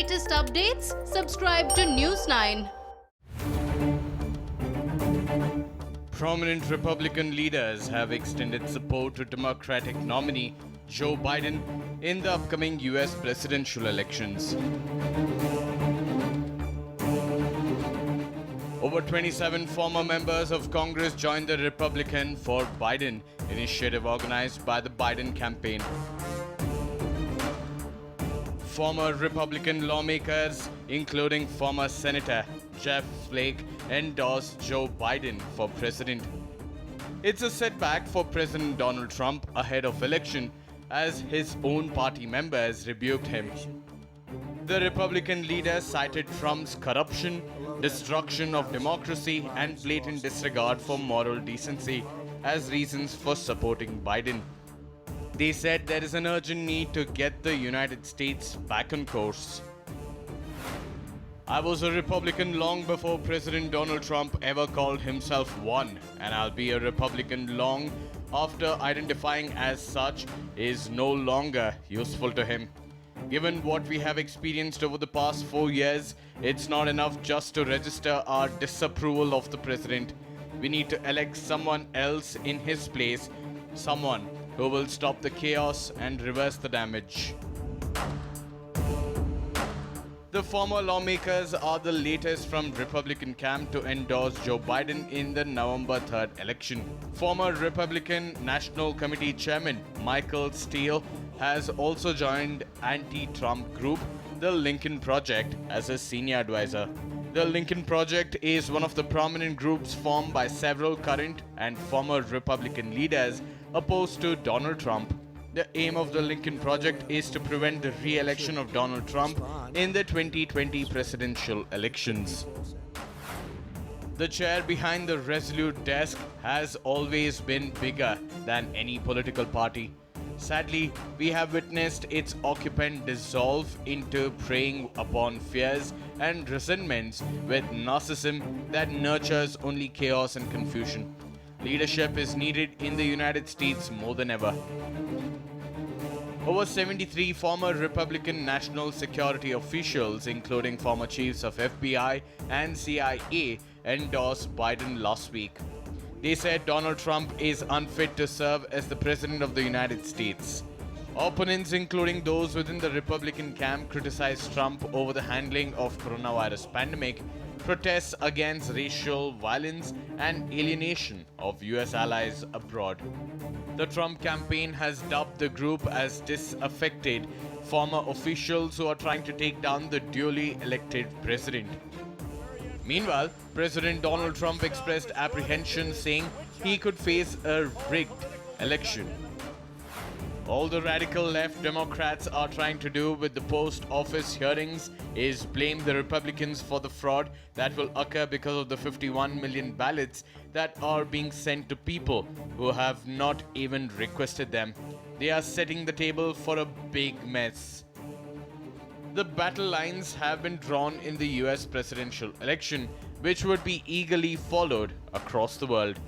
latest updates, subscribe to News 9. Prominent Republican leaders have extended support to Democratic nominee Joe Biden in the upcoming US presidential elections. Over 27 former members of Congress joined the Republican for Biden initiative organized by the Biden campaign. Former Republican lawmakers, including former Senator Jeff Flake, endorsed Joe Biden for president. It's a setback for President Donald Trump ahead of election, as his own party members rebuked him. The Republican leader cited Trump's corruption, destruction of democracy, and blatant disregard for moral decency as reasons for supporting Biden. They said there is an urgent need to get the United States back on course. I was a Republican long before President Donald Trump ever called himself one, and I'll be a Republican long after identifying as such is no longer useful to him. Given what we have experienced over the past 4 years, it's not enough just to register our disapproval of the president. We need to elect someone else in his place, someone who will stop the chaos and reverse the damage. The former lawmakers are the latest from Republican camp to endorse Joe Biden in the November 3rd election. Former Republican National Committee Chairman Michael Steele has also joined anti-Trump group, the Lincoln Project, as a senior advisor. The Lincoln Project is one of the prominent groups formed by several current and former Republican leaders opposed to Donald Trump. The aim of the Lincoln Project is to prevent the re-election of Donald Trump in the 2020 presidential elections. The chair behind the Resolute desk has always been bigger than any political party. Sadly, we have witnessed its occupant dissolve into preying upon fears and resentments with narcissism that nurtures only chaos and confusion. Leadership is needed in the United States more than ever. Over 73 former Republican national security officials, including former chiefs of FBI and CIA, endorsed Biden last week. They said Donald Trump is unfit to serve as the President of the United States. Opponents, including those within the Republican camp, criticized Trump over the handling of coronavirus pandemic, protests against racial violence, and alienation of US allies abroad. The Trump campaign has dubbed the group as disaffected former officials who are trying to take down the duly elected president. Meanwhile, President Donald Trump expressed apprehension, saying he could face a rigged election. All the radical left Democrats are trying to do with the post-office hearings is blame the Republicans for the fraud that will occur because of the 51 million ballots that are being sent to people who have not even requested them. They are setting the table for a big mess. The battle lines have been drawn in the US presidential election, which would be eagerly followed across the world.